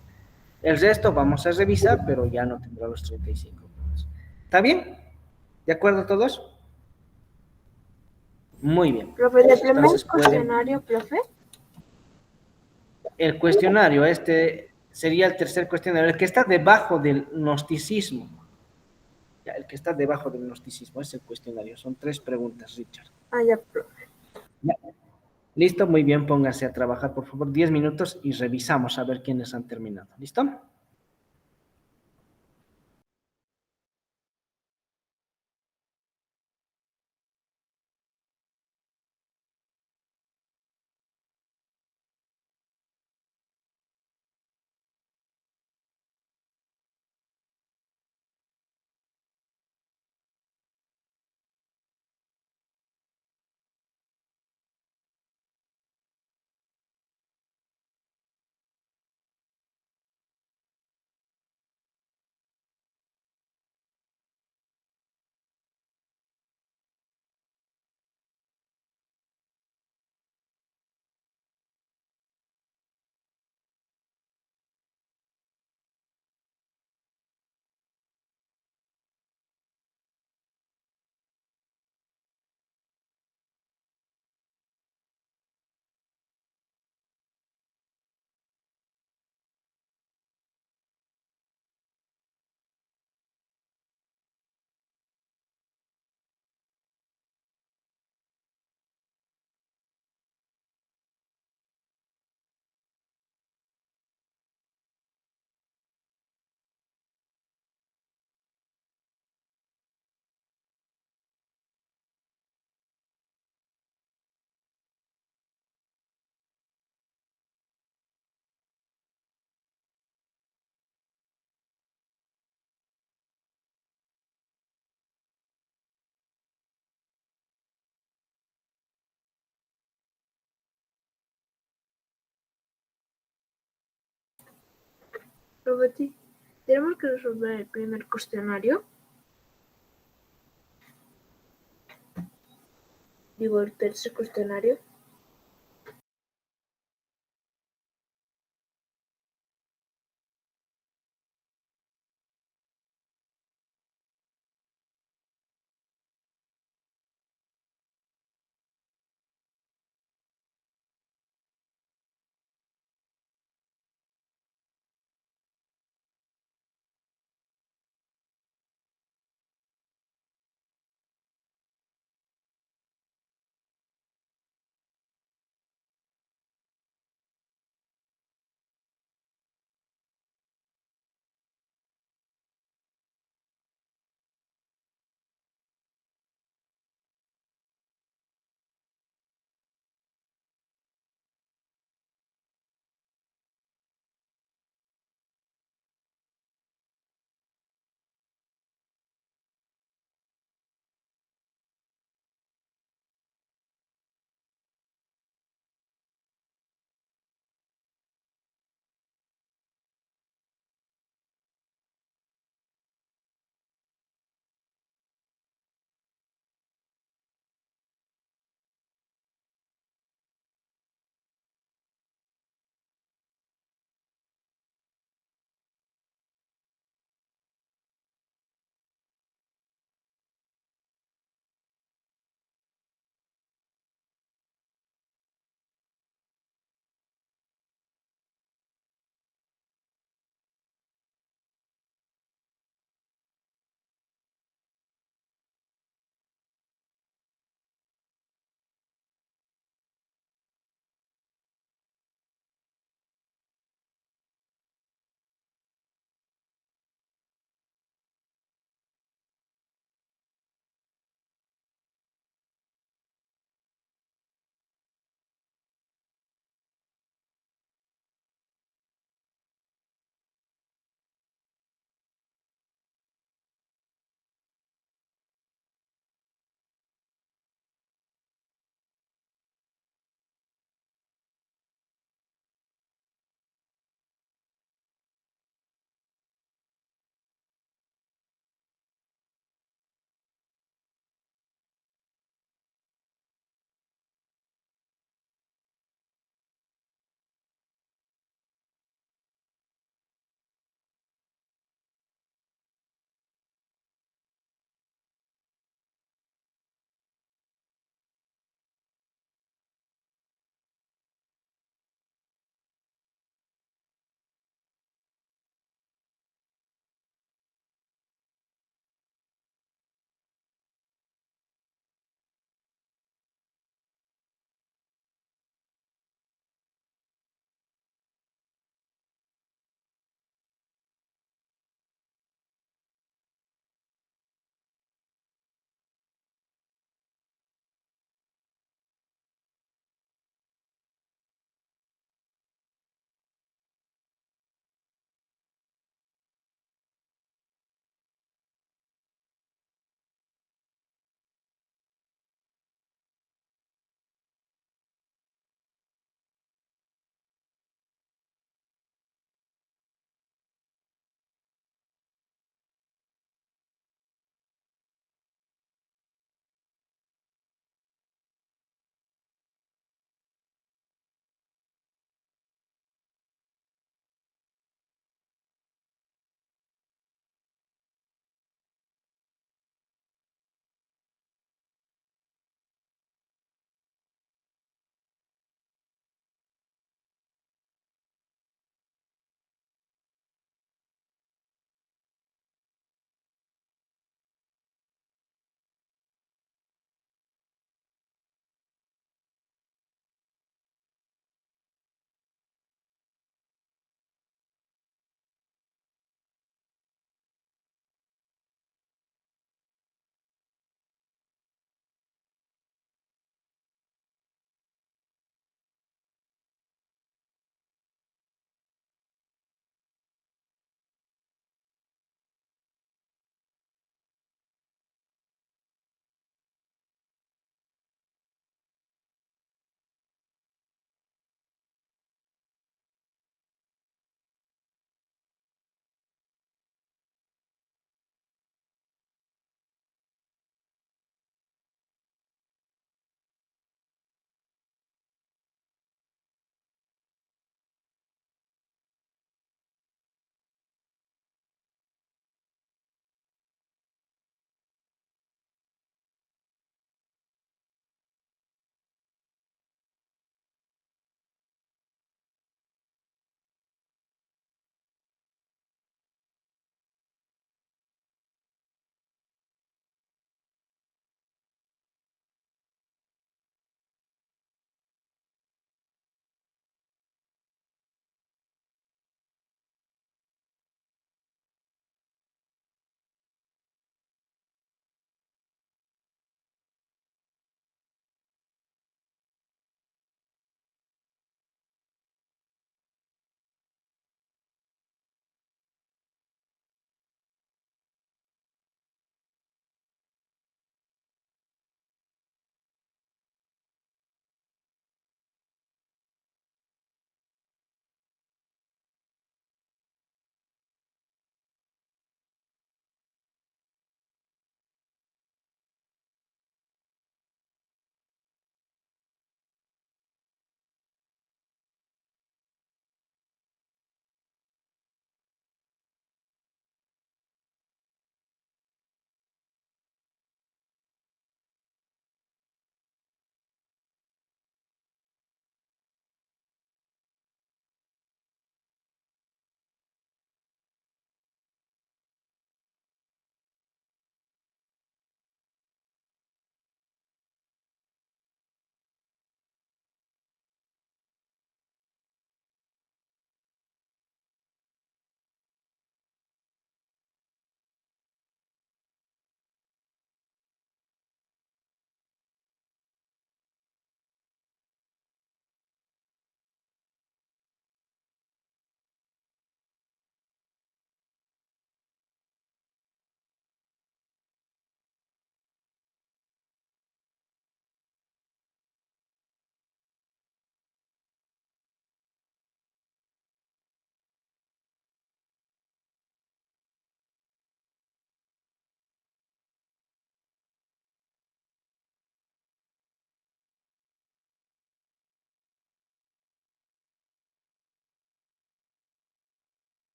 El resto vamos a revisar, pero ya no tendrá los 35 puntos. ¿Está bien? ¿De acuerdo todos? Muy bien. Profe, ¿el primer Entonces cuestionario, profe? el cuestionario, este sería el tercer cuestionario, el que está debajo del gnosticismo. Ya, el que está debajo del gnosticismo es el cuestionario. Son 3 preguntas, Richard. Ah, ya, profe. Ya. Listo, muy bien, pónganse a trabajar, por favor, 10 minutos y revisamos a ver quiénes han terminado. ¿Listo? Profe, tenemos que resolver el primer cuestionario. Digo, el tercer cuestionario.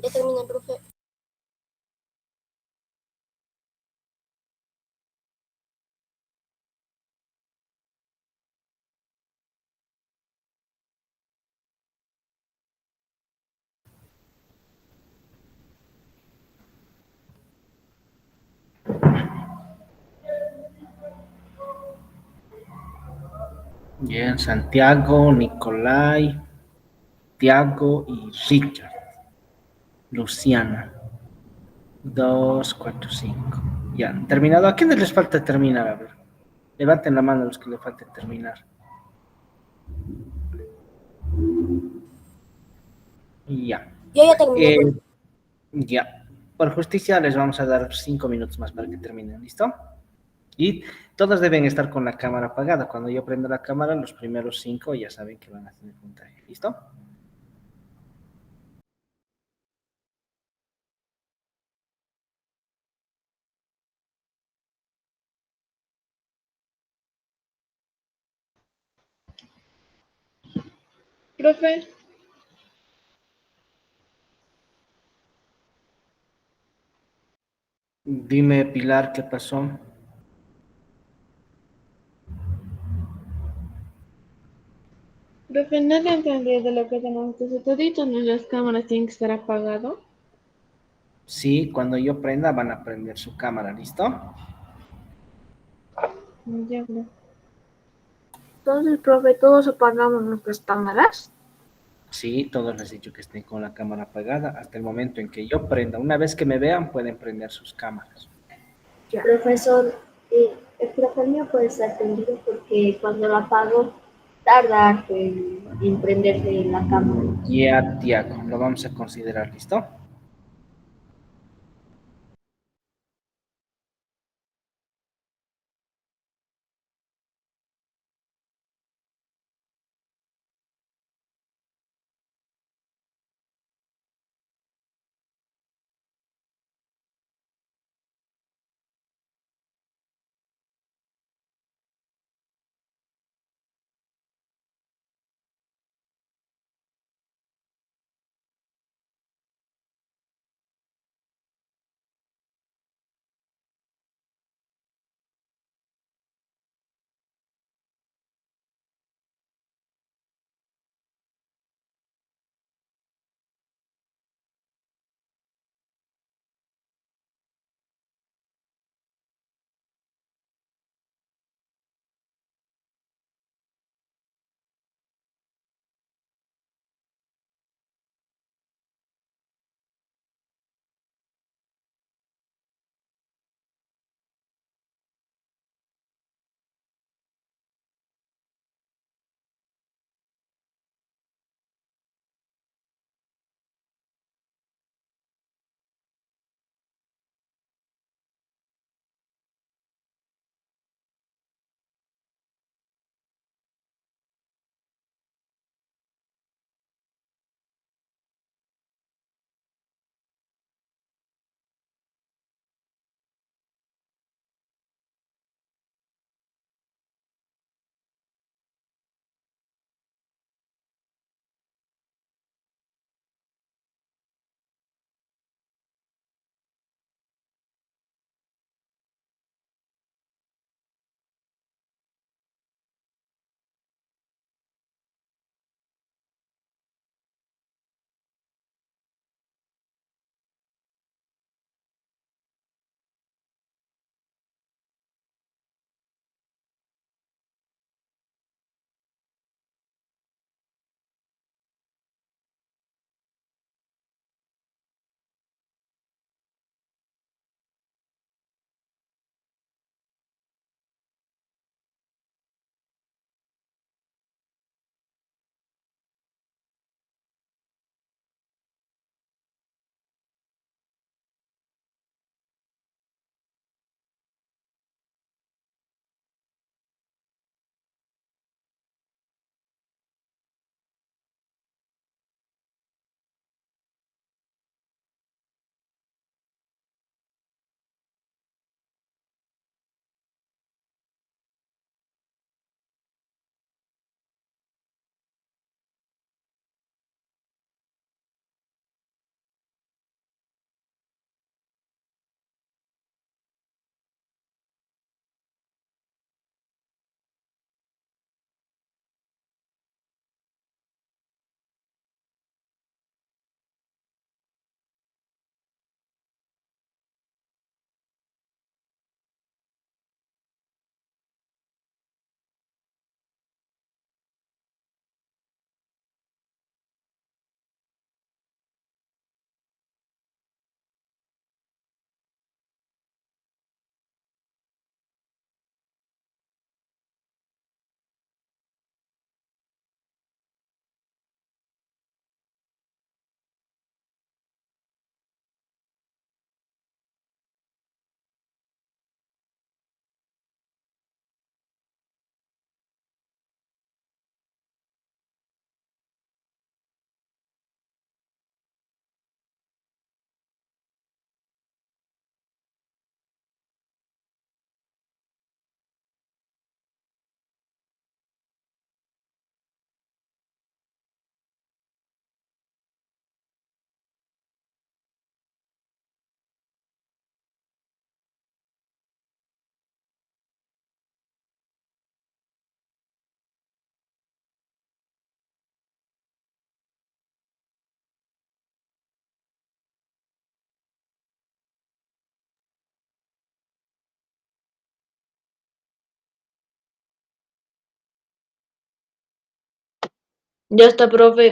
Ya terminé, profe. Bien, Santiago, Nicolai, Tiago y Richard. Luciana. 2, 4, 5. Ya, terminado. ¿A quiénes les falta terminar? A ver, levanten la mano los que les falta terminar. Y ya. Yo ya terminé, Eh, profe. ya. Por justicia les vamos a dar 5 minutos más para que terminen. ¿Listo? Y todos deben estar con la cámara apagada. Cuando yo prenda la cámara, los primeros 5 ya saben que van a tener puntaje. ¿Listo? Profe, Dime, Pilar, ¿qué pasó? profe, no le entendí de lo que tenemos que hacer toditos, ¿no? Las cámaras tienen que estar apagadas. Sí, cuando yo prenda van a prender su cámara. ¿Listo? Ya, profe. Entonces, profe, todos apagamos nuestras cámaras. Sí, todos les he dicho que estén con la cámara apagada hasta el momento en que yo prenda. Una vez que me vean, pueden prender sus cámaras. Ya. Profesor, el profe mío puede estar prendido porque cuando lo apago tarda harto en prenderse la cámara. Ya, Tiago, lo vamos a considerar, ¿listo? Ya está, profe.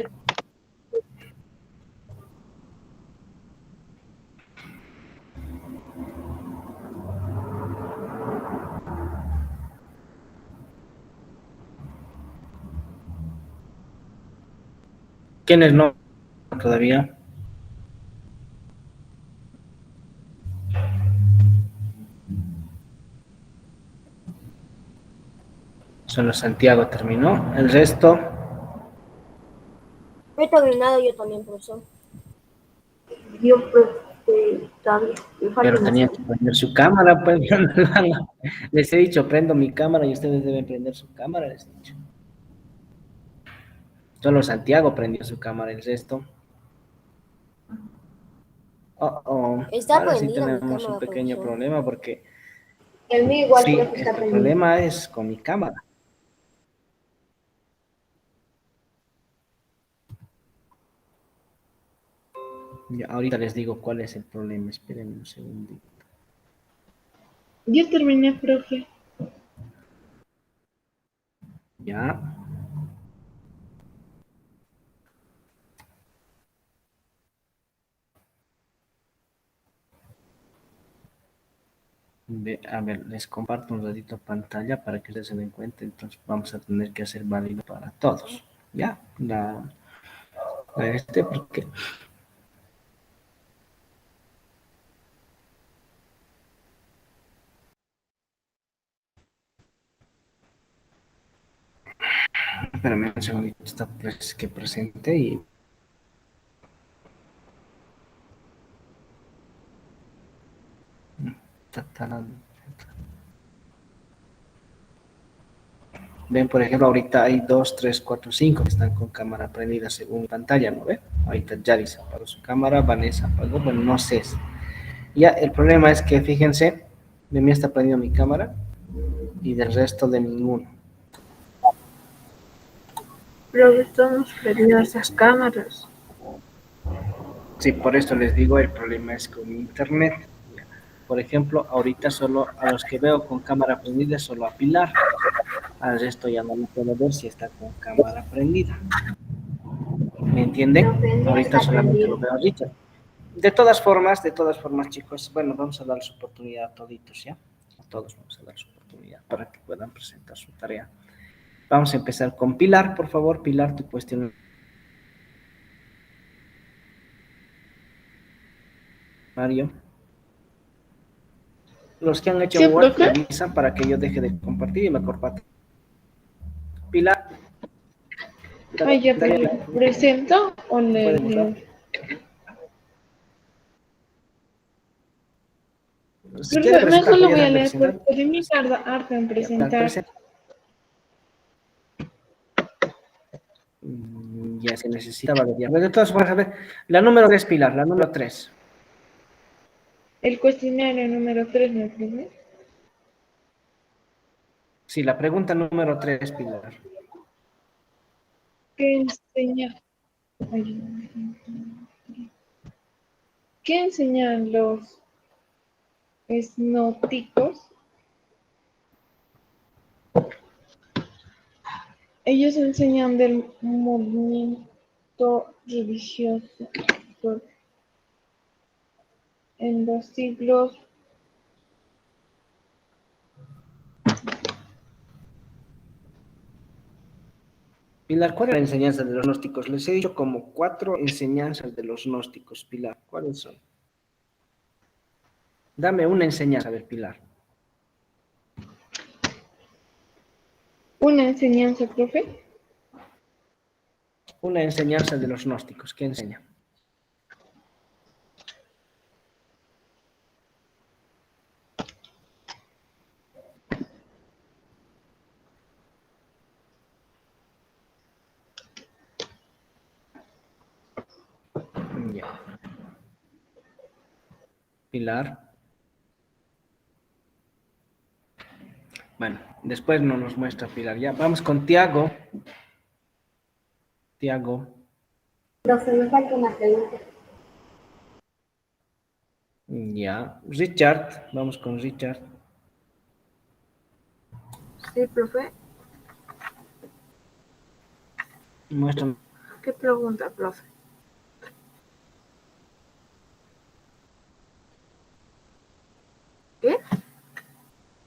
¿Quiénes no todavía? Solo Santiago terminó. El resto, He terminado yo también, profesor. Yo, profe, también. Me falta pero una tenían sola. que prender su cámara, pues. Les he dicho, prendo mi cámara y ustedes deben prender su cámara, les he dicho. Solo Santiago prendió su cámara, el resto. Oh, oh. Está Ahora sí prendida mi tenemos un cámara, pequeño profesor. problema porque El mío igual, sí, profe, está el prendido. problema es con mi cámara. Ya, ahorita les digo cuál es el problema. Esperen un segundito. Ya terminé, profe. Ya. A ver, les comparto un ratito pantalla para que ustedes se den cuenta. Entonces vamos a tener que hacer válido para todos. Ya, porque espérame un segundito, está que presente y ta, ta, la- ven, por ejemplo, ahorita hay 2, 3, 4, 5 que están con cámara prendida según pantalla, ¿no ve? Ahorita Yaris apagó su cámara, Vanessa apagó, bueno, no sé. Ya, el problema es que, fíjense, de mí está prendida mi cámara y del resto de ninguno. Pero estamos prendidas esas cámaras. Sí, por eso les digo, el problema es con internet. Por ejemplo, ahorita solo a los que veo con cámara prendida, solo a Pilar. Al resto ya no lo puedo ver si está con cámara prendida. ¿Me entienden? Profe, el mío Ahorita está solamente lo prendido. veo a Richard. De todas formas, chicos, bueno, vamos a dar su oportunidad a toditos, ¿ya? A todos vamos a dar su oportunidad para que puedan presentar su tarea. Vamos a empezar con Pilar, por favor. Pilar, tu cuestionario. Los que han hecho Sí, en Word me profe. avisan para que yo deje de compartir y me comparta. Pilar, Ay, ya, profe. ¿Presento o le pueden leo? mostrar. Si quiere Profe, presentar, mejor lo voy a voy a dejar de leer presentar. porque de mí tarda harto en Ya, Pilar, presentar. Ya se necesitaba de De todas formas, a ver, la número 3, Pilar, la número 3. El cuestionario número 3, ¿no, profe? Sí, la pregunta número 3, Pilar. ¿Qué enseña? Ay, ¿qué enseñan los gnósticos? Ellos enseñan del movimiento religioso en los siglos. Pilar, ¿cuál es la enseñanza de los gnósticos? Les he dicho como 4 enseñanzas de los gnósticos, Pilar. ¿Cuáles son? Dame una enseñanza, a ver, Pilar. Una enseñanza, profe. Una enseñanza de los gnósticos. ¿Qué enseña? Ya. Pilar. Bueno, después no nos muestra Pilar. Ya, vamos con Tiago. Tiago. Profe, me falta una pregunta. Ya. Richard. Vamos con Richard. Sí, profe. Muéstrame ¿Qué pregunta, profe? ¿Qué?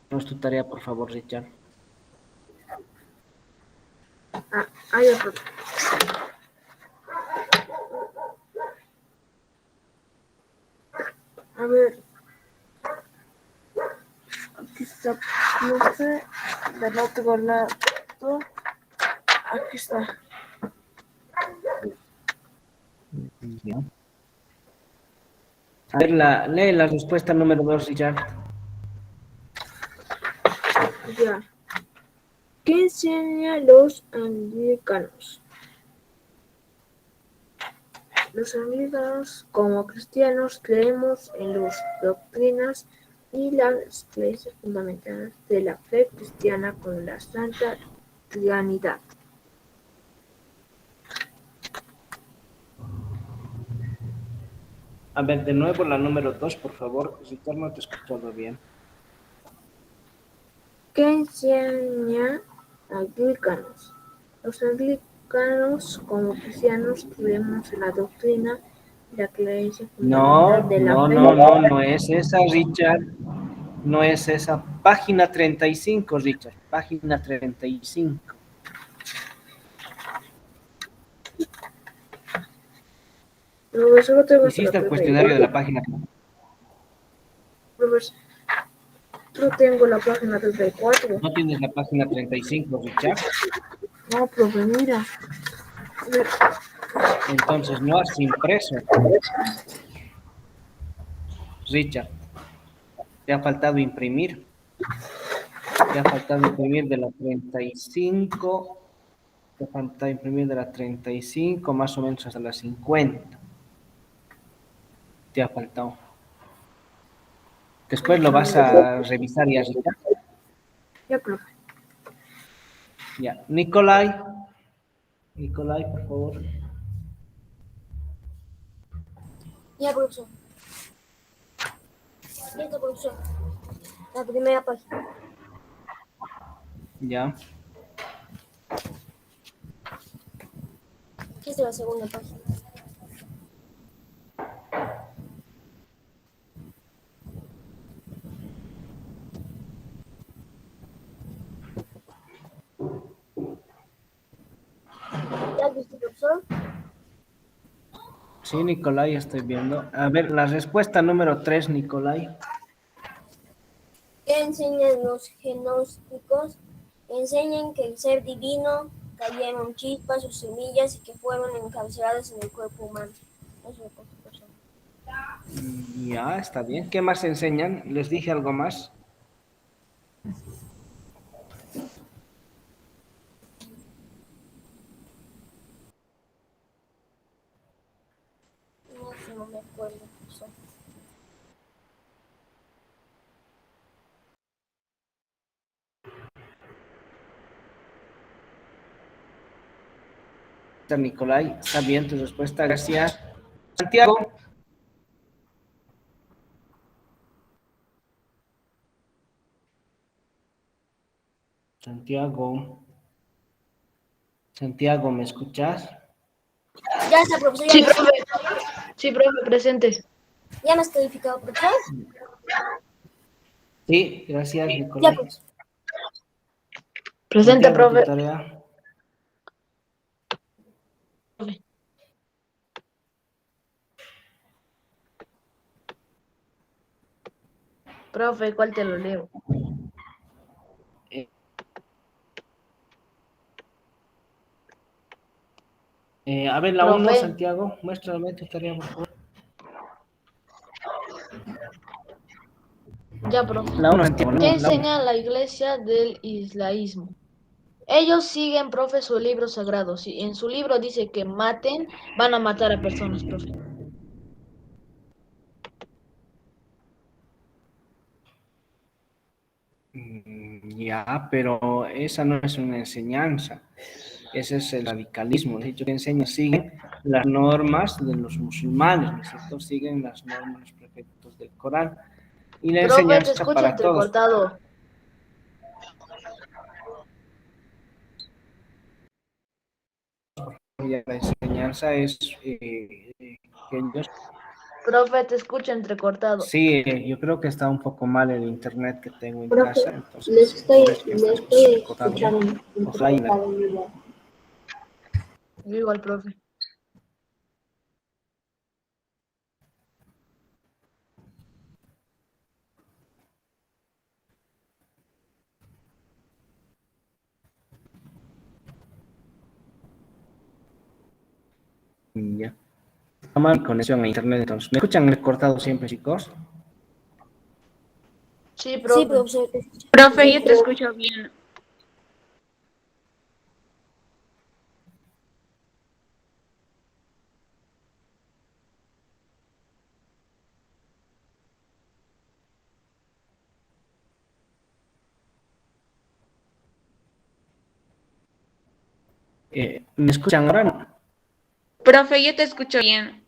tu tarea, por favor, Richard. Ya, profe. A ver. Aquí está, profe. No tengo nada. Aquí está. Ya. A ver, lee la respuesta número 2, Richard. Ya. ¿Qué enseñan los anglicanos? Los anglicanos, como cristianos, creemos en las doctrinas y las leyes fundamentales de la fe cristiana con la Santa Trinidad. A ver, de nuevo la número 2, por favor. Richard, no te he escuchado bien. ¿Qué enseñan anglicanos? Los anglicanos, como cristianos, creemos en la doctrina y la creencia fundamental de la fe. No es esa, Richard. No es esa. Página 35, Richard. Página 35. Pero solo tengo hasta Hiciste la el cuestionario de la página. Profesor, solo tengo la página 34. ¿No tienes la página 35, Richard? No, profe, mira. A ver, Entonces no has impreso. Richard, te ha faltado imprimir. Te ha faltado imprimir de la 35. Te falta imprimir de la 35 más o menos hasta la 50. Te ha faltado. Después lo vas a revisar ya, Richard. ya, profe. Ya. Nicolai, por favor. Ya, profesor. Listo, profesor. La primera página. Ya. Esta es la segunda página. ¿Ya viste, profesor? Sí, Nicolai, estoy viendo. A ver, la respuesta número 3, Nicolai. ¿Qué enseñan los gnósticos? Enseñan que el ser divino cayeron chispas o semillas y que fueron encapsuladas en el cuerpo humano. Eso es lo que profesor. Ya, está bien. ¿Qué más enseñan? ¿Les dije algo más? No, eso no me acuerdo, profesor. Nicolai, está bien tu respuesta, gracias. Santiago. Santiago, ¿me escuchas? Ya está, profesor. Sí, profe. Sí, profe, presente. ¿Ya me has calificado, profesor? Sí, gracias, Ya, Nicolai. profesor. Presente, Santiago, tu profe. tarea. Profe, ¿cuál te lo leo? A ver, la 1, Profe. Santiago, muéstrame tu tarea, por favor. Ya, profe. La 1, Santiago. ¿Qué La enseña la iglesia del islamismo? Ellos siguen, profe, su libro sagrado. Si en su libro dice que maten, van a matar a personas, profe. Ya, pero esa no es una enseñanza. Ese es el radicalismo. De hecho, que enseña, siguen las normas de los musulmanes, ¿no es cierto? Siguen las normas, los preceptos del Corán. Y la Profe, te enseñanza escucho para todos. entrecortado. ya la enseñanza es que ellos... Profe, te escucho entrecortado. Sí, yo creo que está un poco mal el internet que tengo en Profe, casa, entonces por eso que le estamos estoy cortando. escuchando Offline. entrecortado, mira. Yo igual, profe. Ya. Está mal mi conexión a internet, entonces. ¿Me escuchan cortado siempre, chicos? Sí, Sí, profe. profesor. Profe, yo te escucho bien. ¿Me escuchan ahora? Profe, yo te escucho bien.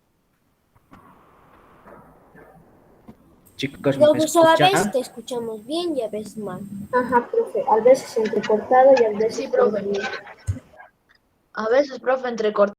Chicos, ¿me Profesor, a veces escuchan? te escuchamos bien y a veces mal. Ajá, profe, a veces entrecortado y a veces Sí, profe. bien. A veces, profe, entrecortado.